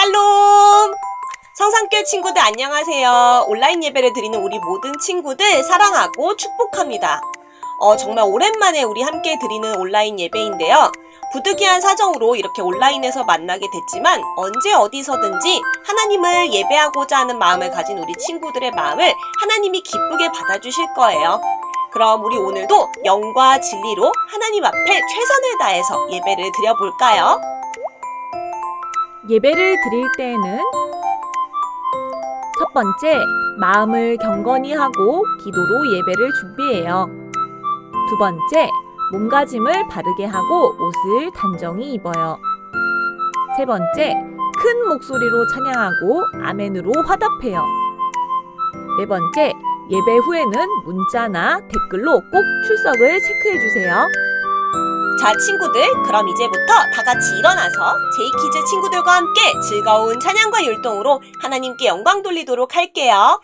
샬롬! 성산교회 친구들 안녕하세요. 온라인 예배를 드리는 우리 모든 친구들 사랑하고 축복합니다. 정말 오랜만에 우리 함께 드리는 온라인 예배인데요. 부득이한 사정으로 이렇게 온라인에서 만나게 됐지만 언제 어디서든지 하나님을 예배하고자 하는 마음을 가진 우리 친구들의 마음을 하나님이 기쁘게 받아주실 거예요. 그럼 우리 오늘도 영과 진리로 하나님 앞에 최선을 다해서 예배를 드려볼까요? 예배를 드릴 때에는 첫 번째, 마음을 경건히 하고 기도로 예배를 준비해요. 두 번째, 몸가짐을 바르게 하고 옷을 단정히 입어요. 세 번째, 큰 목소리로 찬양하고 아멘으로 화답해요. 네 번째, 예배 후에는 문자나 댓글로 꼭 출석을 체크해주세요. 자, 친구들, 그럼 이제부터 다 같이 일어나서 제이키즈 친구들과 함께 즐거운 찬양과 율동으로 하나님께 영광 돌리도록 할게요.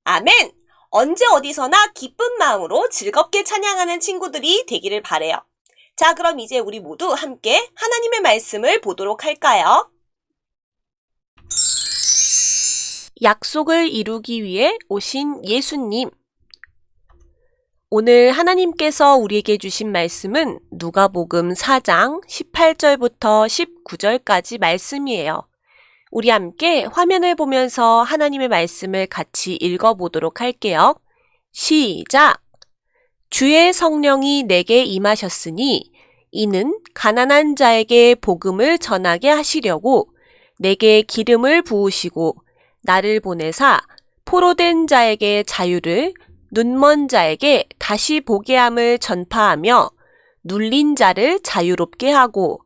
아멘! 언제 어디서나 기쁜 마음으로 즐겁게 찬양하는 친구들이 되기를 바래요. 자, 그럼 이제 우리 모두 함께 하나님의 말씀을 보도록 할까요? 약속을 이루기 위해 오신 예수님. 오늘 하나님께서 우리에게 주신 말씀은 누가복음 4장 18절부터 19절까지 말씀이에요. 우리 함께 화면을 보면서 하나님의 말씀을 같이 읽어보도록 할게요. 시작! 주의 성령이 내게 임하셨으니 이는 가난한 자에게 복음을 전하게 하시려고 내게 기름을 부으시고 나를 보내사 포로된 자에게 자유를 눈먼 자에게 다시 보게 함을 전파하며 눌린 자를 자유롭게 하고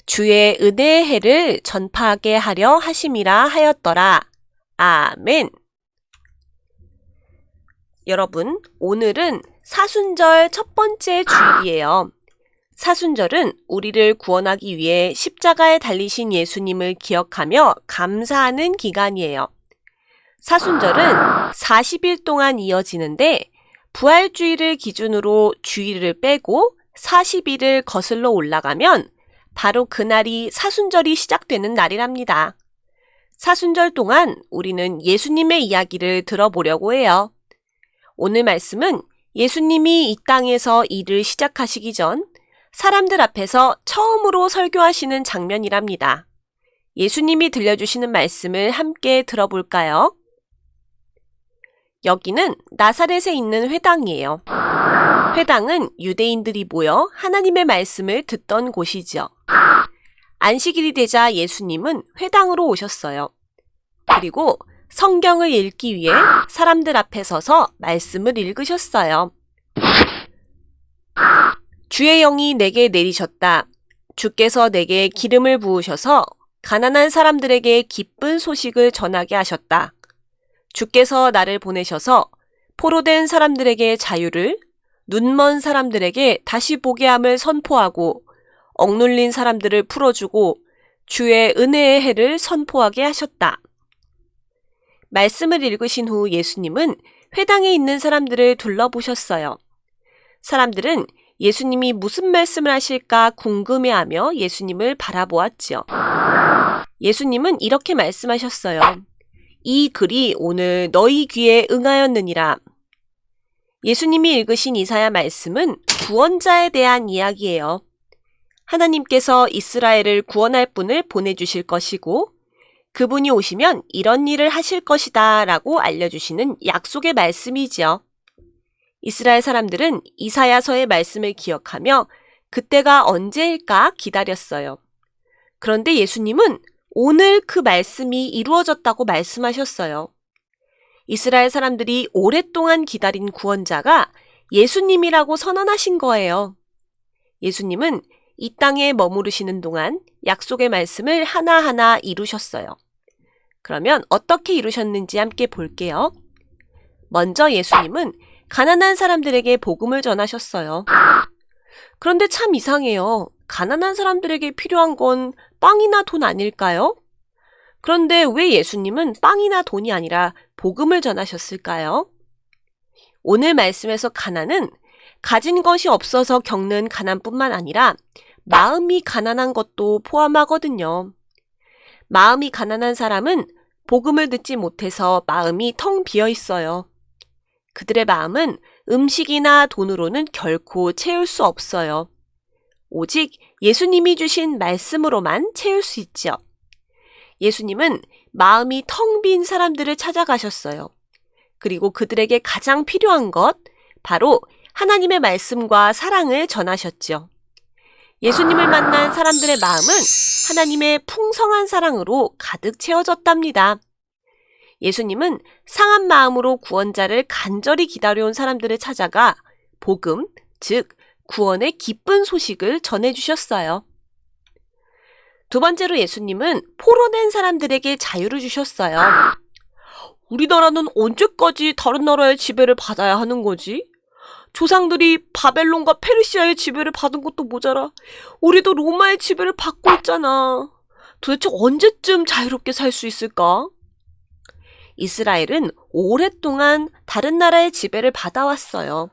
주의 은혜의 해를 전파하게 하려 하심이라 하였더라. 아멘. 여러분, 오늘은 사순절 첫 번째 주일이에요. 사순절은 우리를 구원하기 위해 십자가에 달리신 예수님을 기억하며 감사하는 기간이에요. 사순절은 40일 동안 이어지는데 부활주일을 기준으로 주일을 빼고 40일을 거슬러 올라가면 바로 그날이 사순절이 시작되는 날이랍니다. 사순절 동안 우리는 예수님의 이야기를 들어보려고 해요. 오늘 말씀은 예수님이 이 땅에서 일을 시작하시기 전 사람들 앞에서 처음으로 설교하시는 장면이랍니다. 예수님이 들려주시는 말씀을 함께 들어볼까요? 여기는 나사렛에 있는 회당이에요. 회당은 유대인들이 모여 하나님의 말씀을 듣던 곳이죠. 안식일이 되자 예수님은 회당으로 오셨어요. 그리고 성경을 읽기 위해 사람들 앞에 서서 말씀을 읽으셨어요. 주의 영이 내게 내리셨다. 주께서 내게 기름을 부으셔서 가난한 사람들에게 기쁜 소식을 전하게 하셨다. 주께서 나를 보내셔서 포로된 사람들에게 자유를, 눈먼 사람들에게 다시 보게 함을 선포하고 억눌린 사람들을 풀어주고 주의 은혜의 해를 선포하게 하셨다. 말씀을 읽으신 후 예수님은 회당에 있는 사람들을 둘러보셨어요. 사람들은 예수님이 무슨 말씀을 하실까 궁금해하며 예수님을 바라보았지요. 예수님은 이렇게 말씀하셨어요. 이 글이 오늘 너희 귀에 응하였느니라. 예수님이 읽으신 이사야 말씀은 구원자에 대한 이야기예요. 하나님께서 이스라엘을 구원할 분을 보내주실 것이고 그분이 오시면 이런 일을 하실 것이다 라고 알려주시는 약속의 말씀이지요. 이스라엘 사람들은 이사야서의 말씀을 기억하며 그때가 언제일까 기다렸어요. 그런데 예수님은 오늘 그 말씀이 이루어졌다고 말씀하셨어요. 이스라엘 사람들이 오랫동안 기다린 구원자가 예수님이라고 선언하신 거예요. 예수님은 이 땅에 머무르시는 동안 약속의 말씀을 하나하나 이루셨어요. 그러면 어떻게 이루셨는지 함께 볼게요. 먼저 예수님은 가난한 사람들에게 복음을 전하셨어요. 그런데 참 이상해요. 가난한 사람들에게 필요한 건 빵이나 돈 아닐까요? 그런데 왜 예수님은 빵이나 돈이 아니라 복음을 전하셨을까요? 오늘 말씀에서 가난은 가진 것이 없어서 겪는 가난뿐만 아니라 마음이 가난한 것도 포함하거든요. 마음이 가난한 사람은 복음을 듣지 못해서 마음이 텅 비어 있어요. 그들의 마음은 음식이나 돈으로는 결코 채울 수 없어요. 오직 예수님이 주신 말씀으로만 채울 수 있죠. 예수님은 마음이 텅 빈 사람들을 찾아가셨어요. 그리고 그들에게 가장 필요한 것, 바로 하나님의 말씀과 사랑을 전하셨죠. 예수님을 만난 사람들의 마음은 하나님의 풍성한 사랑으로 가득 채워졌답니다. 예수님은 상한 마음으로 구원자를 간절히 기다려온 사람들을 찾아가 복음, 즉 구원의 기쁜 소식을 전해주셨어요. 두 번째로 예수님은 포로된 사람들에게 자유를 주셨어요. 우리나라는 언제까지 다른 나라의 지배를 받아야 하는 거지? 조상들이 바벨론과 페르시아의 지배를 받은 것도 모자라 우리도 로마의 지배를 받고 있잖아. 도대체 언제쯤 자유롭게 살 수 있을까? 이스라엘은 오랫동안 다른 나라의 지배를 받아왔어요.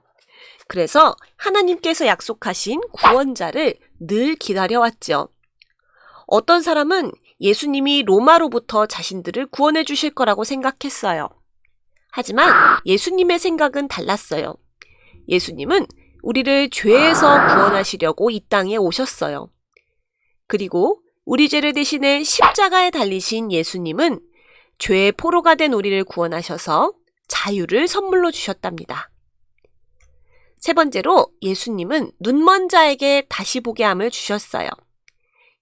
그래서 하나님께서 약속하신 구원자를 늘 기다려왔죠. 어떤 사람은 예수님이 로마로부터 자신들을 구원해 주실 거라고 생각했어요. 하지만 예수님의 생각은 달랐어요. 예수님은 우리를 죄에서 구원하시려고 이 땅에 오셨어요. 그리고 우리 죄를 대신해 십자가에 달리신 예수님은 죄의 포로가 된 우리를 구원하셔서 자유를 선물로 주셨답니다. 세 번째로 예수님은 눈먼 자에게 다시 보게 함을 주셨어요.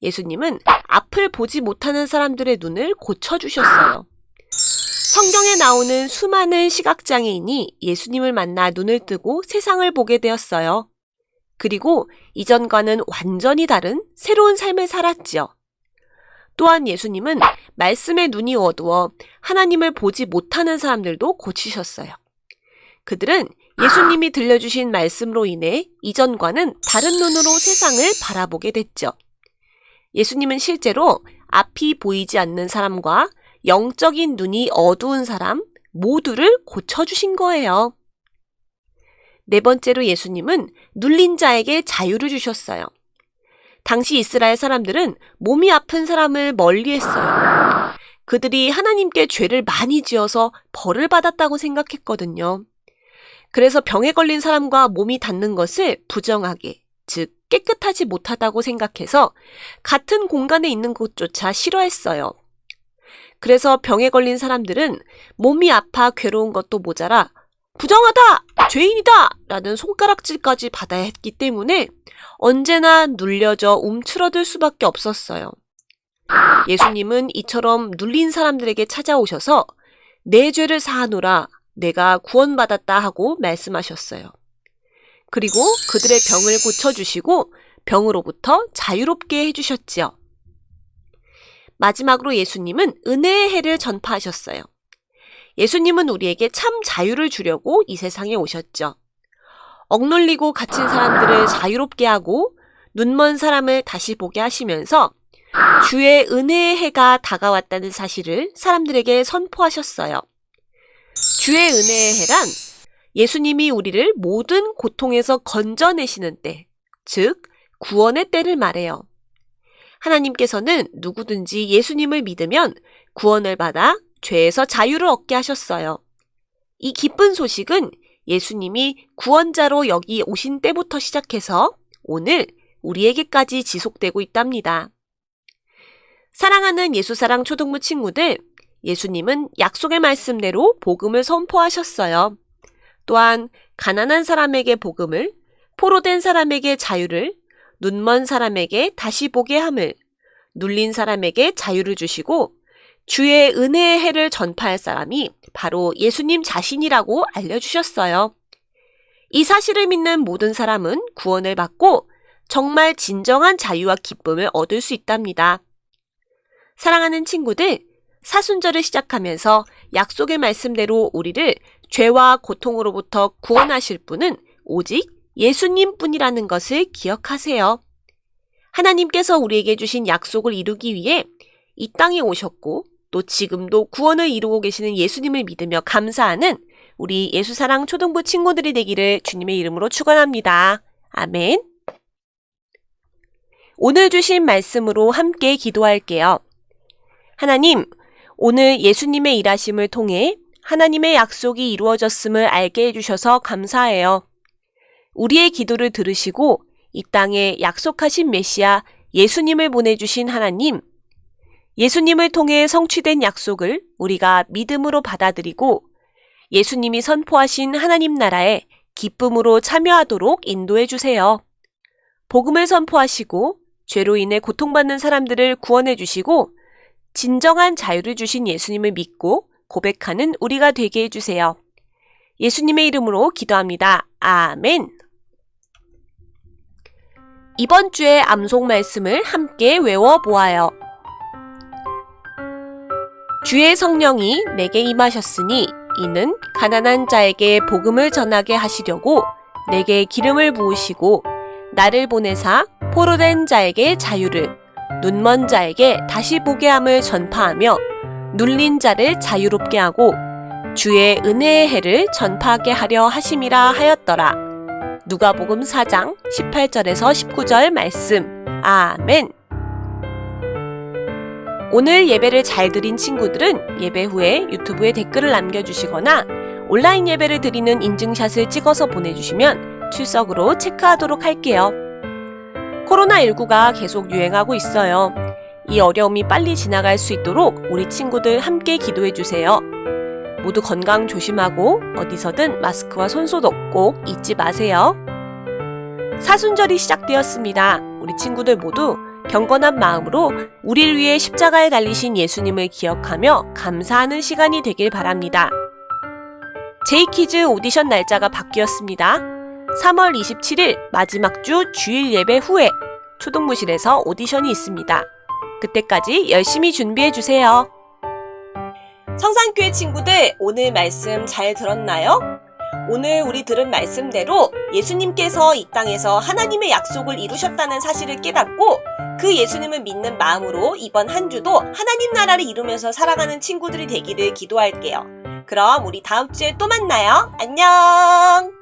예수님은 앞을 보지 못하는 사람들의 눈을 고쳐주셨어요. 성경에 나오는 수많은 시각장애인이 예수님을 만나 눈을 뜨고 세상을 보게 되었어요. 그리고 이전과는 완전히 다른 새로운 삶을 살았지요. 또한 예수님은 말씀의 눈이 어두워 하나님을 보지 못하는 사람들도 고치셨어요. 그들은 예수님이 들려주신 말씀으로 인해 이전과는 다른 눈으로 세상을 바라보게 됐죠. 예수님은 실제로 앞이 보이지 않는 사람과 영적인 눈이 어두운 사람 모두를 고쳐주신 거예요. 네 번째로 예수님은 눌린 자에게 자유를 주셨어요. 당시 이스라엘 사람들은 몸이 아픈 사람을 멀리했어요. 그들이 하나님께 죄를 많이 지어서 벌을 받았다고 생각했거든요. 그래서 병에 걸린 사람과 몸이 닿는 것을 부정하게, 즉 깨끗하지 못하다고 생각해서 같은 공간에 있는 곳조차 싫어했어요. 그래서 병에 걸린 사람들은 몸이 아파 괴로운 것도 모자라 부정하다! 죄인이다! 라는 손가락질까지 받아야 했기 때문에 언제나 눌려져 움츠러들 수밖에 없었어요. 예수님은 이처럼 눌린 사람들에게 찾아오셔서 내 죄를 사하노라 내가 구원받았다 하고 말씀하셨어요. 그리고 그들의 병을 고쳐주시고 병으로부터 자유롭게 해주셨지요. 마지막으로 예수님은 은혜의 해를 전파하셨어요. 예수님은 우리에게 참 자유를 주려고 이 세상에 오셨죠. 억눌리고 갇힌 사람들을 자유롭게 하고 눈먼 사람을 다시 보게 하시면서 주의 은혜의 해가 다가왔다는 사실을 사람들에게 선포하셨어요. 주의 은혜의 해란 예수님이 우리를 모든 고통에서 건져내시는 때, 즉 구원의 때를 말해요. 하나님께서는 누구든지 예수님을 믿으면 구원을 받아 죄에서 자유를 얻게 하셨어요. 이 기쁜 소식은 예수님이 구원자로 여기 오신 때부터 시작해서 오늘 우리에게까지 지속되고 있답니다. 사랑하는 예수사랑 초등부 친구들, 예수님은 약속의 말씀대로 복음을 선포하셨어요. 또한 가난한 사람에게 복음을, 포로된 사람에게 자유를, 눈먼 사람에게 다시 보게 함을, 눌린 사람에게 자유를 주시고 주의 은혜의 해를 전파할 사람이 바로 예수님 자신이라고 알려주셨어요. 이 사실을 믿는 모든 사람은 구원을 받고 정말 진정한 자유와 기쁨을 얻을 수 있답니다. 사랑하는 친구들, 사순절을 시작하면서 약속의 말씀대로 우리를 죄와 고통으로부터 구원하실 분은 오직 예수님뿐이라는 것을 기억하세요. 하나님께서 우리에게 주신 약속을 이루기 위해 이 땅에 오셨고 또 지금도 구원을 이루고 계시는 예수님을 믿으며 감사하는 우리 예수사랑 초등부 친구들이 되기를 주님의 이름으로 축원합니다. 아멘. 오늘 주신 말씀으로 함께 기도할게요. 하나님, 오늘 예수님의 일하심을 통해 하나님의 약속이 이루어졌음을 알게 해주셔서 감사해요. 우리의 기도를 들으시고 이 땅에 약속하신 메시아 예수님을 보내주신 하나님, 예수님을 통해 성취된 약속을 우리가 믿음으로 받아들이고 예수님이 선포하신 하나님 나라에 기쁨으로 참여하도록 인도해 주세요. 복음을 선포하시고 죄로 인해 고통받는 사람들을 구원해 주시고 진정한 자유를 주신 예수님을 믿고 고백하는 우리가 되게 해주세요. 예수님의 이름으로 기도합니다. 아멘. 이번 주의 암송 말씀을 함께 외워보아요. 주의 성령이 내게 임하셨으니 이는 가난한 자에게 복음을 전하게 하시려고 내게 기름을 부으시고 나를 보내사 포로된 자에게 자유를, 눈먼 자에게 다시 보게 함을 전파하며 눌린 자를 자유롭게 하고 주의 은혜의 해를 전파하게 하려 하심이라 하였더라. 누가복음 4장 18절에서 19절 말씀. 아멘. 오늘 예배를 잘 드린 친구들은 예배 후에 유튜브에 댓글을 남겨주시거나 온라인 예배를 드리는 인증샷을 찍어서 보내주시면 출석으로 체크하도록 할게요. 코로나19가 계속 유행하고 있어요. 이 어려움이 빨리 지나갈 수 있도록 우리 친구들 함께 기도해주세요. 모두 건강 조심하고 어디서든 마스크와 손소독 꼭 잊지 마세요. 사순절이 시작되었습니다. 우리 친구들 모두 경건한 마음으로 우리를 위해 십자가에 달리신 예수님을 기억하며 감사하는 시간이 되길 바랍니다. 제이키즈 오디션 날짜가 바뀌었습니다. 3월 27일 마지막 주 주일 예배 후에 초등부실에서 오디션이 있습니다. 그때까지 열심히 준비해주세요. 성산교회 친구들, 오늘 말씀 잘 들었나요? 오늘 우리 들은 말씀대로 예수님께서 이 땅에서 하나님의 약속을 이루셨다는 사실을 깨닫고 그 예수님을 믿는 마음으로 이번 한 주도 하나님 나라를 이루면서 살아가는 친구들이 되기를 기도할게요. 그럼 우리 다음 주에 또 만나요. 안녕!